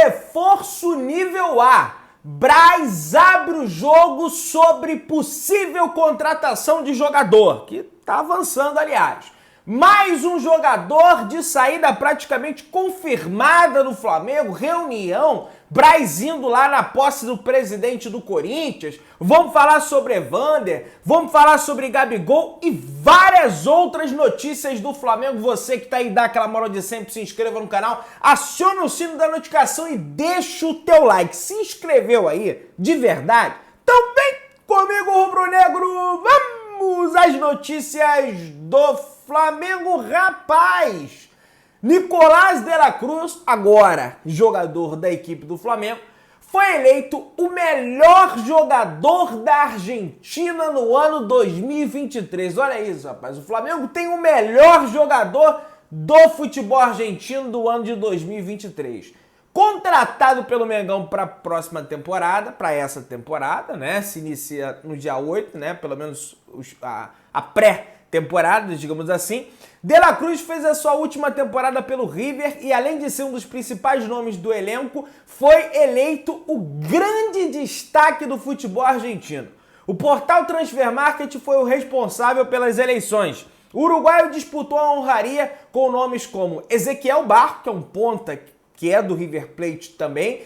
reforço nível A. Braz abre o jogo sobre possível contratação de jogador, que está avançando, aliás. Mais um jogador de saída praticamente confirmada no Flamengo, reunião, Braz indo lá na posse do presidente do Corinthians. Vamos falar sobre Evander, vamos falar sobre Gabigol e várias outras notícias do Flamengo. Você que tá aí, dá aquela moral de sempre, se inscreva no canal, aciona o sino da notificação e deixa o teu like. Se inscreveu aí, de verdade? Então vem comigo, rubro-negro, vamos às notícias do Flamengo, rapaz! Nicolás de la Cruz, agora jogador da equipe do Flamengo, foi eleito o melhor jogador da Argentina no ano 2023. Olha isso, rapaz. O Flamengo tem o melhor jogador do futebol argentino do ano de 2023. Contratado pelo Mengão para a próxima temporada, para essa temporada, né? Se inicia no dia 8, né? Pelo menos a pré-temporada, digamos assim. De la Cruz fez a sua última temporada pelo River e, além de ser um dos principais nomes do elenco, foi eleito o grande destaque do futebol argentino. O portal Transfermarkt foi o responsável pelas eleições. O uruguaio disputou a honraria com nomes como Ezequiel Barco, que é um ponta que é do River Plate também,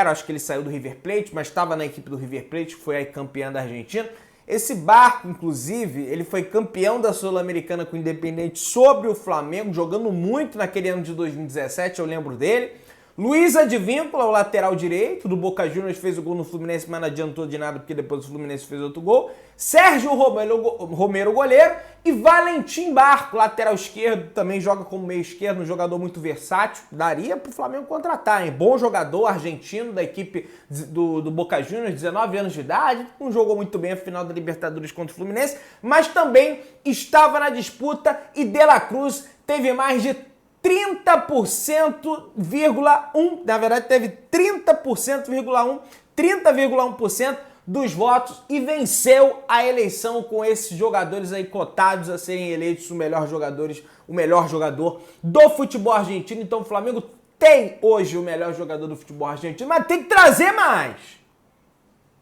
acho que ele saiu do River Plate, mas estava na equipe do River Plate, que foi aí campeã da Argentina. Esse Barco, inclusive, ele foi campeão da Sul-Americana com o Independente sobre o Flamengo, jogando muito naquele ano de 2017, eu lembro dele. Luiz Advíncula, o lateral direito do Boca Juniors, fez o gol no Fluminense, mas não adiantou de nada porque depois o Fluminense fez outro gol. Sérgio Romero, goleiro. E Valentim Barco, lateral esquerdo, também joga como meio esquerdo, um jogador muito versátil. Daria pro Flamengo contratar, hein? Bom jogador argentino da equipe do Boca Juniors, 19 anos de idade. Não jogou muito bem a final da Libertadores contra o Fluminense, mas também estava na disputa e De la Cruz teve mais de 30,1%, na verdade teve 30,1% dos votos e venceu a eleição com esses jogadores aí cotados a serem eleitos o melhor jogador do futebol argentino. Então o Flamengo tem hoje o melhor jogador do futebol argentino, mas tem que trazer mais.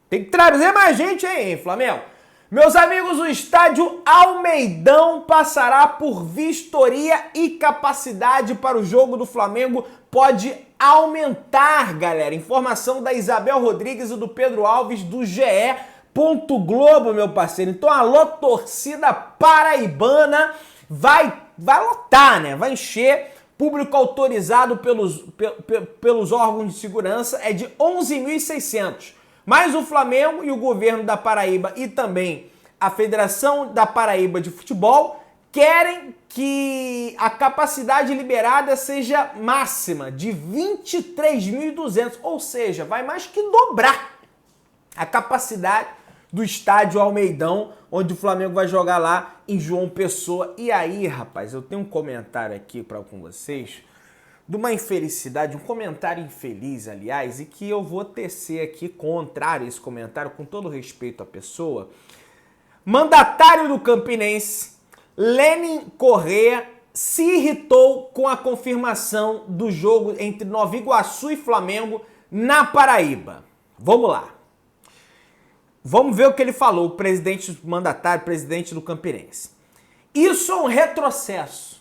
Tem que trazer mais gente aí, hein, Flamengo? Meus amigos, o estádio Almeidão passará por vistoria e capacidade para o jogo do Flamengo pode aumentar, galera. Informação da Isabel Rodrigues e do Pedro Alves do GE. Globo, meu parceiro. Então, alô, torcida paraibana, vai lotar, né? Vai encher. Público autorizado pelos órgãos de segurança é de 11.600. Mas o Flamengo e o governo da Paraíba e também a Federação da Paraíba de Futebol querem que a capacidade liberada seja máxima de 23.200, ou seja, vai mais que dobrar a capacidade do estádio Almeidão, onde o Flamengo vai jogar lá em João Pessoa. E aí, rapaz, eu tenho um comentário aqui com vocês de uma infelicidade, um comentário infeliz, aliás, e que eu vou tecer aqui contrário a esse comentário, com todo respeito à pessoa. Mandatário do Campinense, Lenin Correa, se irritou com a confirmação do jogo entre Nova Iguaçu e Flamengo na Paraíba. Vamos lá. Vamos ver o que ele falou, o mandatário, presidente do Campinense. Isso é um retrocesso.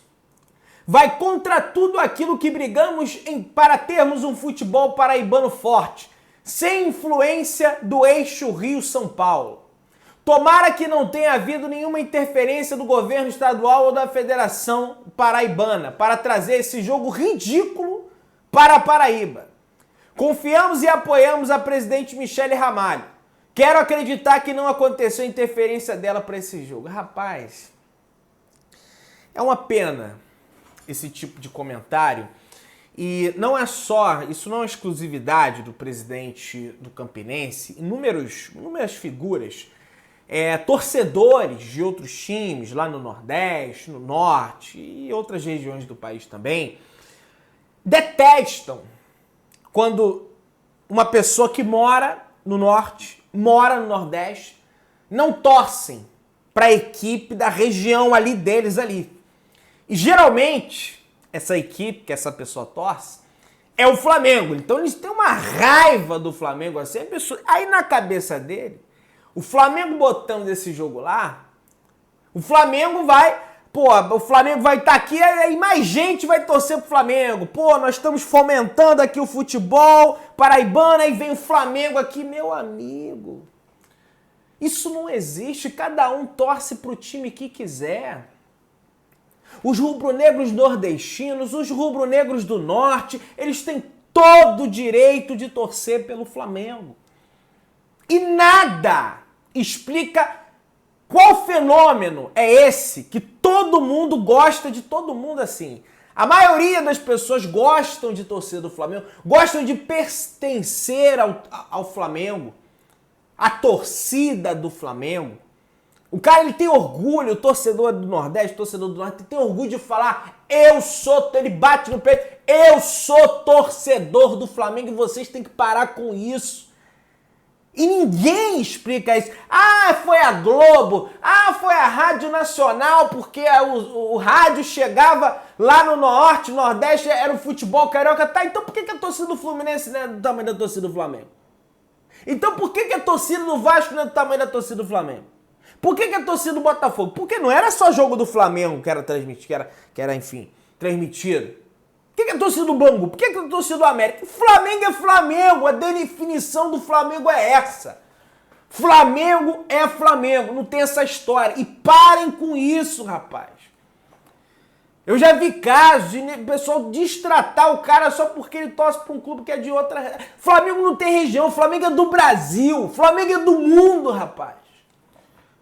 Vai contra tudo aquilo que brigamos para termos um futebol paraibano forte, sem influência do eixo Rio-São Paulo. Tomara que não tenha havido nenhuma interferência do governo estadual ou da Federação Paraibana para trazer esse jogo ridículo para a Paraíba. Confiamos e apoiamos a presidente Michele Ramalho. Quero acreditar que não aconteceu interferência dela para esse jogo. Rapaz, é uma pena esse tipo de comentário, e não é só, isso não é exclusividade do presidente do Campinense, inúmeras figuras, torcedores de outros times lá no Nordeste, no Norte e outras regiões do país também, detestam quando uma pessoa que mora no Norte, mora no Nordeste, não torcem para a equipe da região ali deles ali. E geralmente, essa equipe que essa pessoa torce é o Flamengo. Então eles têm uma raiva do Flamengo assim. Aí na cabeça dele, o Flamengo botando esse jogo lá, o Flamengo vai... Pô, o Flamengo vai estar aqui, aí mais gente vai torcer pro Flamengo. Pô, nós estamos fomentando aqui o futebol paraibano, aí vem o Flamengo aqui. Meu amigo, isso não existe. Cada um torce pro time que quiser. Os rubro-negros nordestinos, os rubro-negros do norte, eles têm todo o direito de torcer pelo Flamengo. E nada explica qual fenômeno é esse que todo mundo gosta de todo mundo assim. A maioria das pessoas gostam de torcer do Flamengo, gostam de pertencer ao Flamengo, à torcida do Flamengo. O cara, ele tem orgulho, o torcedor do Nordeste, o torcedor do Norte, tem orgulho de falar, ele bate no peito, eu sou torcedor do Flamengo e vocês têm que parar com isso. E ninguém explica isso. Ah, foi a Globo, foi a Rádio Nacional, porque o rádio chegava lá no Norte, Nordeste, era o futebol carioca. Tá, então por que a torcida do Fluminense não é do tamanho da torcida do Flamengo? Então por que a torcida do Vasco não é do tamanho da torcida do Flamengo? Por que a torcida do Botafogo? Porque não era só jogo do Flamengo que era transmitido, transmitido. Por que a torcida do Bangu? Por que a torcida do América? Flamengo é Flamengo, a definição do Flamengo é essa. Flamengo é Flamengo, não tem essa história. E parem com isso, rapaz. Eu já vi casos de pessoal destratar o cara só porque ele torce para um clube que é de outra... Flamengo não tem região, Flamengo é do Brasil, Flamengo é do mundo, rapaz.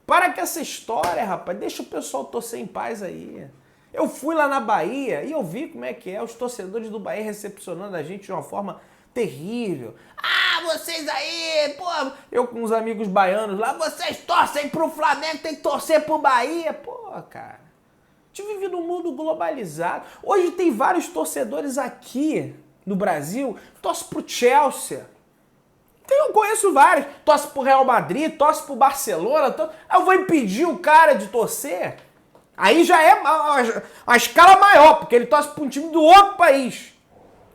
Para com essa história, rapaz. Deixa o pessoal torcer em paz aí. Eu fui lá na Bahia e eu vi como é que é. Os torcedores do Bahia recepcionando a gente de uma forma terrível. Ah, vocês aí, pô... Eu com uns amigos baianos lá, vocês torcem pro Flamengo, tem que torcer pro Bahia. Pô, cara. A gente vive num mundo globalizado. Hoje tem vários torcedores aqui no Brasil que torcem pro Chelsea. Eu conheço vários. Torce pro Real Madrid, torce pro Barcelona. Eu vou impedir o cara de torcer? Aí já é uma escala maior, porque ele torce para um time do outro país.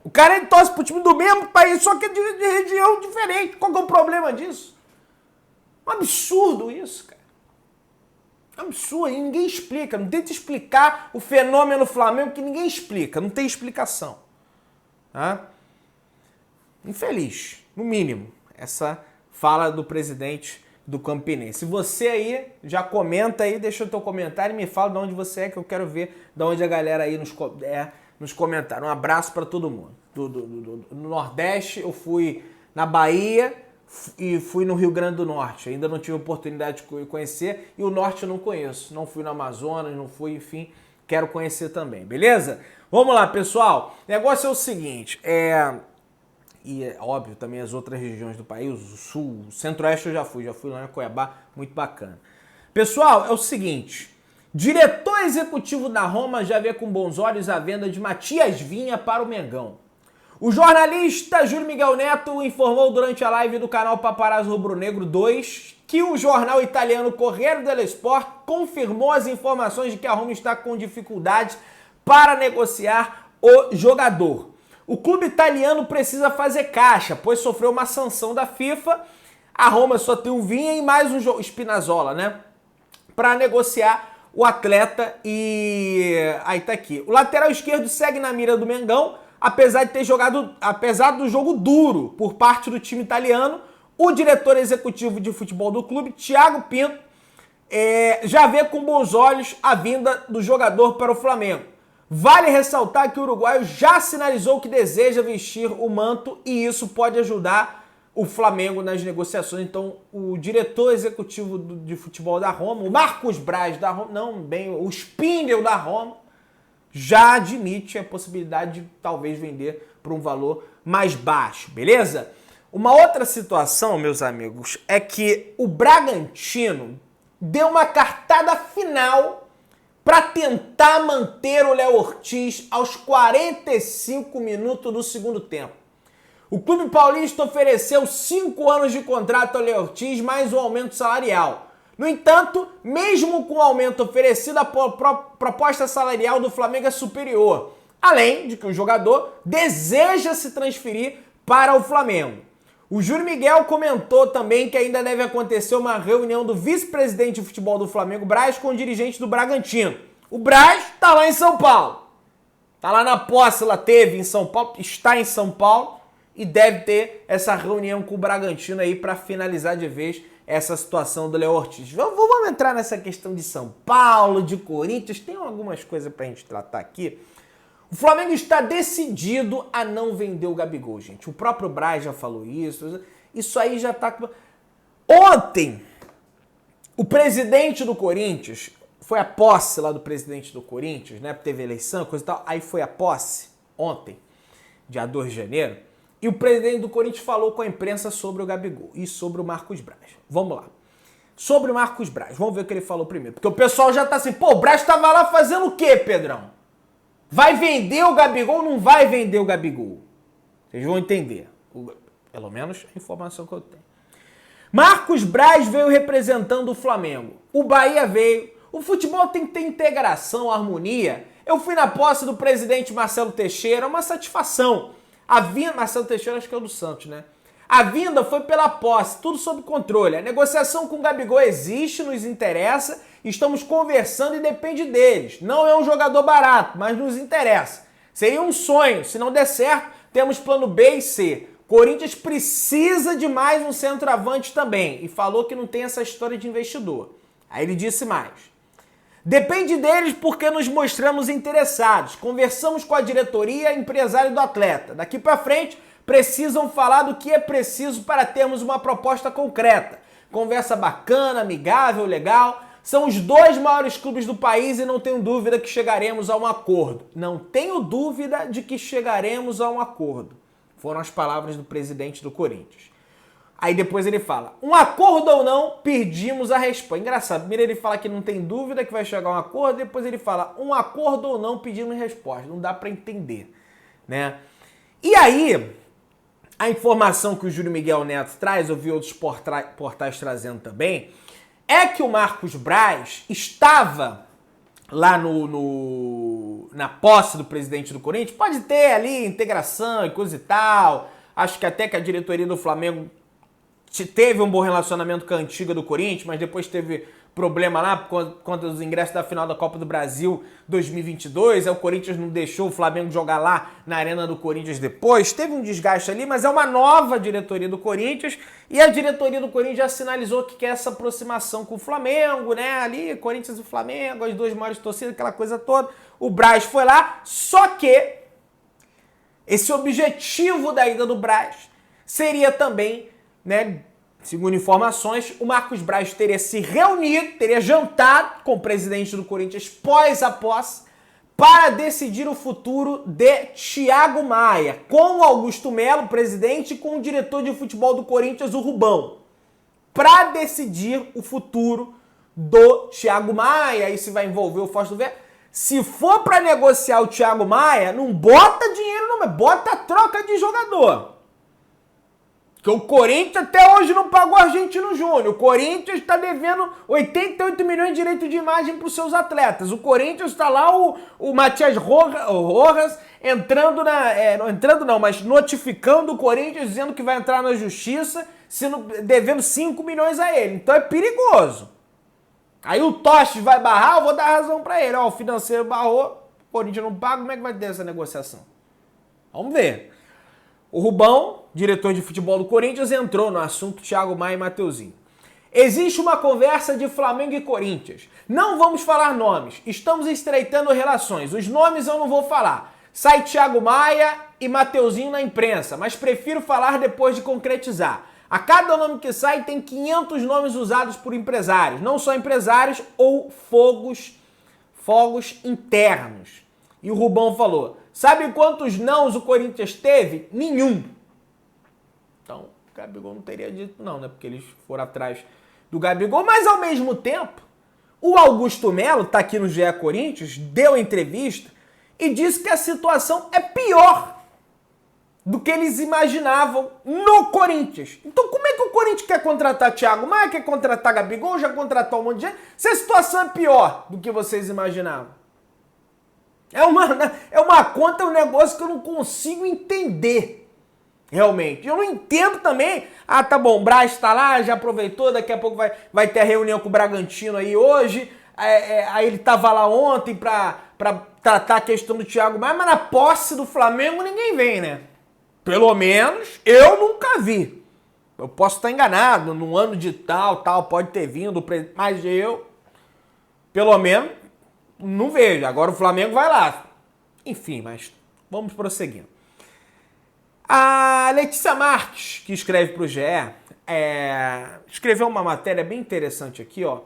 O cara ele torce para o time do mesmo país, só que é de região diferente. Qual que é o problema disso? Um absurdo isso, cara. Um absurdo. E ninguém explica. Não tenta explicar o fenômeno Flamengo, que ninguém explica. Não tem explicação. Tá? Infeliz, no mínimo, essa fala do presidente do Campinense. Você aí, já comenta aí, deixa o teu comentário e me fala de onde você é, que eu quero ver de onde a galera aí nos comentários. Um abraço para todo mundo. No Nordeste, eu fui na Bahia e fui no Rio Grande do Norte. Ainda não tive oportunidade de conhecer e o Norte eu não conheço. Não fui no Amazonas, não fui, enfim, quero conhecer também, beleza? Vamos lá, pessoal. O negócio é o seguinte, e é óbvio também as outras regiões do país, o sul, o centro-oeste eu já fui lá em Cuiabá, muito bacana. Pessoal, é o seguinte, diretor executivo da Roma já vê com bons olhos a venda de Matias Vinha para o Mengão. O jornalista Júlio Miguel Neto informou durante a live do canal Paparazzo Rubro Negro 2 que o jornal italiano Corriere dello Sport confirmou as informações de que a Roma está com dificuldades para negociar o jogador. O clube italiano precisa fazer caixa, pois sofreu uma sanção da FIFA. A Roma só tem um Vinha e mais um Spinazzola, né? Para negociar o atleta e... Aí tá aqui. O lateral esquerdo segue na mira do Mengão, apesar do jogo duro por parte do time italiano. O diretor executivo de futebol do clube, Thiago Pinto, já vê com bons olhos a vinda do jogador para o Flamengo. Vale ressaltar que o uruguaio já sinalizou que deseja vestir o manto e isso pode ajudar o Flamengo nas negociações. Então, o diretor executivo de futebol da Roma, o Marcos Braz da Roma, o Spindel da Roma, já admite a possibilidade de talvez vender por um valor mais baixo, beleza? Uma outra situação, meus amigos, é que o Bragantino deu uma cartada final para tentar manter o Léo Ortiz aos 45 minutos do segundo tempo. O clube paulista ofereceu 5 anos de contrato ao Léo Ortiz, mais um aumento salarial. No entanto, mesmo com o aumento oferecido, a proposta salarial do Flamengo é superior. Além de que o jogador deseja se transferir para o Flamengo. O Júlio Miguel comentou também que ainda deve acontecer uma reunião do vice-presidente de futebol do Flamengo, Braz, com o dirigente do Bragantino. O Braz tá lá em São Paulo. Tá lá na posse, lá teve em São Paulo, está em São Paulo e deve ter essa reunião com o Bragantino aí para finalizar de vez essa situação do Léo Ortiz. Vamos entrar nessa questão de São Paulo, de Corinthians, tem algumas coisas pra gente tratar aqui. O Flamengo está decidido a não vender o Gabigol, gente. O próprio Braz já falou isso. Isso aí já tá... Ontem, o presidente do Corinthians, foi a posse lá do presidente do Corinthians, né? Teve eleição, coisa e tal. Aí foi a posse, ontem, dia 2 de janeiro. E o presidente do Corinthians falou com a imprensa sobre o Gabigol e sobre o Marcos Braz. Vamos lá. Sobre o Marcos Braz, vamos ver o que ele falou primeiro. Porque o pessoal já tá assim, pô, o Braz tava lá fazendo o quê, Pedrão? Vai vender o Gabigol ou não vai vender o Gabigol? Vocês vão entender. Pelo menos a informação que eu tenho. Marcos Braz veio representando o Flamengo. O Bahia veio. O futebol tem que ter integração, harmonia. Eu fui na posse do presidente Marcelo Teixeira, uma satisfação. A vinda, Marcelo Teixeira acho que é o do Santos, né? A vinda foi pela posse, tudo sob controle. A negociação com o Gabigol existe, nos interessa, estamos conversando e depende deles. Não é um jogador barato, mas nos interessa. Seria um sonho, se não der certo, temos plano B e C. Corinthians precisa de mais um centroavante também, e falou que não tem essa história de investidor. Aí ele disse mais. Depende deles porque nos mostramos interessados. Conversamos com a diretoria e empresário do atleta. Daqui para frente, precisam falar do que é preciso para termos uma proposta concreta. Conversa bacana, amigável, legal. São os dois maiores clubes do país e não tenho dúvida que chegaremos a um acordo. Não tenho dúvida de que chegaremos a um acordo. Foram as palavras do presidente do Corinthians. Aí depois ele fala, um acordo ou não, pedimos a resposta. Engraçado, primeiro ele fala que não tem dúvida que vai chegar a um acordo, depois ele fala, um acordo ou não, pedimos resposta. Não dá para entender, né? E aí, a informação que o Júlio Miguel Neto traz, eu vi outros portais trazendo também, é que o Marcos Braz estava lá na posse do presidente do Corinthians, pode ter ali integração e coisa e tal, acho que até que a diretoria do Flamengo teve um bom relacionamento com a antiga do Corinthians, mas depois teve problema lá por conta dos ingressos da final da Copa do Brasil 2022, aí o Corinthians não deixou o Flamengo jogar lá na Arena do Corinthians depois, teve um desgaste ali, mas é uma nova diretoria do Corinthians, e a diretoria do Corinthians já sinalizou que quer essa aproximação com o Flamengo, né, ali, Corinthians e Flamengo, as duas maiores torcidas, aquela coisa toda, o Braz foi lá, só que esse objetivo da ida do Braz seria também, né, segundo informações, o Marcos Braz teria se reunido, teria jantado com o presidente do Corinthians pós a posse para decidir o futuro de Thiago Maia, com o Augusto Melo, presidente, e com o diretor de futebol do Corinthians, o Rubão, para decidir o futuro do Thiago Maia, aí se vai envolver o Fausto Vera. Se for para negociar o Thiago Maia, não bota dinheiro não, mas bota a troca de jogador. Porque o Corinthians até hoje não pagou Argentino Júnior. O Corinthians está devendo 88 milhões de direito de imagem para os seus atletas. O Corinthians está lá, o Matias Rojas entrando mas notificando o Corinthians, dizendo que vai entrar na justiça, devendo 5 milhões a ele. Então é perigoso. Aí o Toches vai barrar, eu vou dar razão para ele. Ó, o financeiro barrou, o Corinthians não paga, como é que vai ter essa negociação? Vamos ver. O Rubão, diretor de futebol do Corinthians, entrou no assunto Thiago Maia e Mateuzinho. Existe uma conversa de Flamengo e Corinthians. Não vamos falar nomes. Estamos estreitando relações. Os nomes eu não vou falar. Sai Thiago Maia e Mateuzinho na imprensa, mas prefiro falar depois de concretizar. A cada nome que sai tem 500 nomes usados por empresários. Não só empresários ou fogos internos. E o Rubão falou... Sabe quantos nãos o Corinthians teve? Nenhum. Então, o Gabigol não teria dito não, né? Porque eles foram atrás do Gabigol. Mas, ao mesmo tempo, o Augusto Melo, tá aqui no GE Corinthians, deu entrevista e disse que a situação é pior do que eles imaginavam no Corinthians. Então, como é que o Corinthians quer contratar Thiago Maia, quer contratar Gabigol, já contratou um monte de gente, se a situação é pior do que vocês imaginavam? É uma conta, é um negócio que eu não consigo entender. Realmente. Eu não entendo também. Ah, tá bom, o Braz tá lá, já aproveitou, daqui a pouco vai ter a reunião com o Bragantino aí hoje. Aí ele tava lá ontem pra tratar a questão do Thiago Maia, mas na posse do Flamengo ninguém vem, né? Pelo menos eu nunca vi. Eu posso estar enganado, num ano de tal, pode ter vindo, mas eu, pelo menos, não vejo. Agora o Flamengo vai lá. Enfim, mas vamos prosseguindo. A Letícia Marques, que escreve para o GE, escreveu uma matéria bem interessante aqui, ó.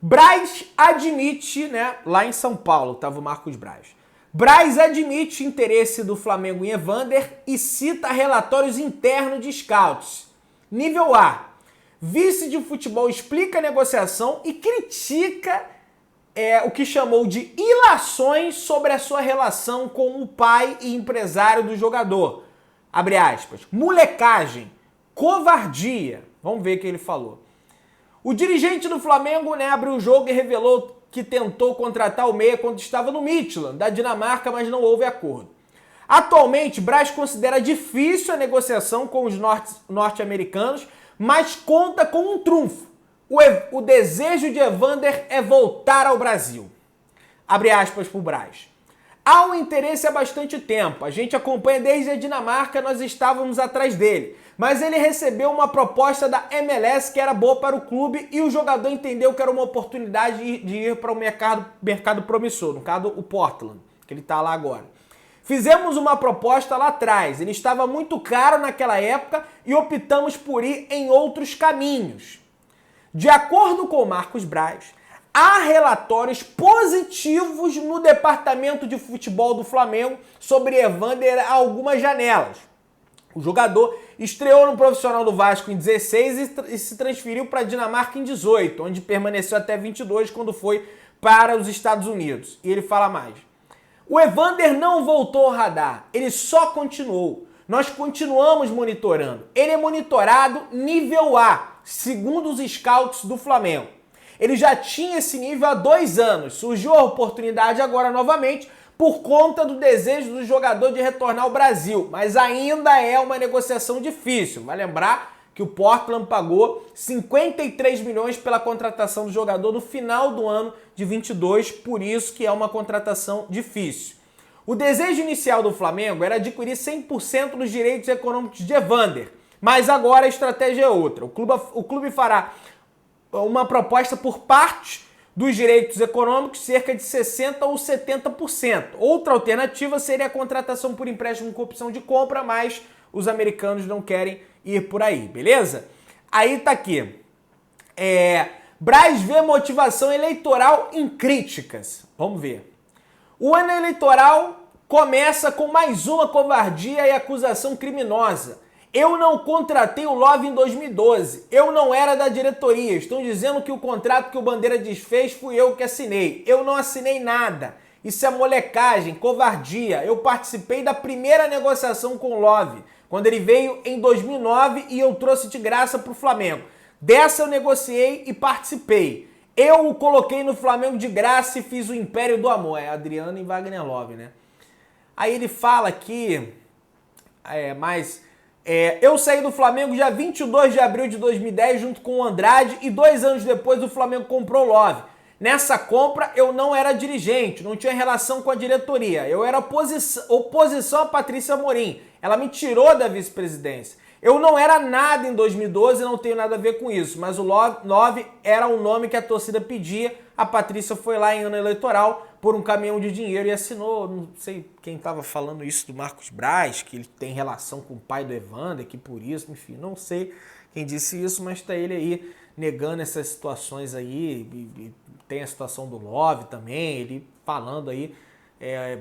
Braz admite, né, lá em São Paulo, estava o Marcos Braz. Braz admite interesse do Flamengo em Evander e cita relatórios internos de scouts. Nível A. Vice de futebol explica a negociação e critica o que chamou de ilações sobre a sua relação com o pai e empresário do jogador. Abre aspas. Molecagem, covardia. Vamos ver o que ele falou. O dirigente do Flamengo, né, abriu o jogo e revelou que tentou contratar o meia quando estava no Midtjylland, da Dinamarca, mas não houve acordo. Atualmente, Braz considera difícil a negociação com os norte-americanos, mas conta com um trunfo. O desejo de Evander é voltar ao Brasil. Abre aspas para o Braz. Há um interesse há bastante tempo. A gente acompanha desde a Dinamarca, nós estávamos atrás dele. Mas ele recebeu uma proposta da MLS que era boa para o clube e o jogador entendeu que era uma oportunidade de ir para o mercado promissor, no caso o Portland, que ele está lá agora. Fizemos uma proposta lá atrás, ele estava muito caro naquela época e optamos por ir em outros caminhos. De acordo com o Marcos Braz, há relatórios positivos no departamento de futebol do Flamengo sobre Evander a algumas janelas. O jogador estreou no profissional do Vasco em 16 e se transferiu para a Dinamarca em 18, onde permaneceu até 22 quando foi para os Estados Unidos. E ele fala mais. O Evander não voltou ao radar, ele só continuou. Nós continuamos monitorando. Ele é monitorado nível A, segundo os scouts do Flamengo. Ele já tinha esse nível há 2 anos. Surgiu a oportunidade agora novamente por conta do desejo do jogador de retornar ao Brasil. Mas ainda é uma negociação difícil. Vai lembrar que o Portland pagou 53 milhões pela contratação do jogador no final do ano de 22, por isso que é uma contratação difícil. O desejo inicial do Flamengo era adquirir 100% dos direitos econômicos de Evander, mas agora a estratégia é outra. O clube fará uma proposta por parte dos direitos econômicos, cerca de 60% ou 70%. Outra alternativa seria a contratação por empréstimo com opção de compra, mas os americanos não querem ir por aí, beleza? Aí tá aqui. Braz vê motivação eleitoral em críticas. Vamos ver. O ano eleitoral começa com mais uma covardia e acusação criminosa. Eu não contratei o Love em 2012. Eu não era da diretoria. Estão dizendo que o contrato que o Bandeira desfez fui eu que assinei. Eu não assinei nada. Isso é molecagem, covardia. Eu participei da primeira negociação com o Love, quando ele veio em 2009 e eu trouxe de graça para o Flamengo. Dessa eu negociei e participei. Eu o coloquei no Flamengo de graça e fiz o Império do Amor. É Adriano e Wagner Love, né? Aí ele fala aqui, eu saí do Flamengo dia 22 de abril de 2010 junto com o Andrade e 2 anos depois o Flamengo comprou o Love. Nessa compra eu não era dirigente, não tinha relação com a diretoria. Eu era oposição a Patrícia Amorim. Ela me tirou da vice-presidência. Eu não era nada em 2012, não tenho nada a ver com isso, mas o Love era o nome que a torcida pedia. A Patrícia foi lá em ano eleitoral por um caminhão de dinheiro e assinou. Não sei quem estava falando isso do Marcos Braz, que ele tem relação com o pai do Evander, que por isso, enfim, não sei quem disse isso, mas está ele aí negando essas situações aí. E tem a situação do Love também, ele falando aí,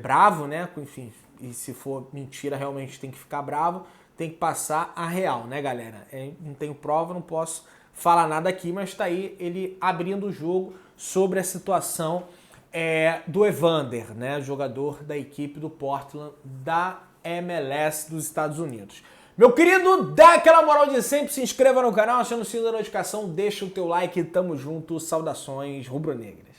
bravo, né? Enfim, e se for mentira, realmente tem que ficar bravo. Tem que passar a real, né, galera? Não tenho prova, não posso falar nada aqui, mas tá aí ele abrindo o jogo sobre a situação do Evander, né, jogador da equipe do Portland da MLS dos Estados Unidos. Meu querido, dá aquela moral de sempre, se inscreva no canal, aciona o sininho da notificação, deixa o teu like, tamo junto, saudações rubro-negras.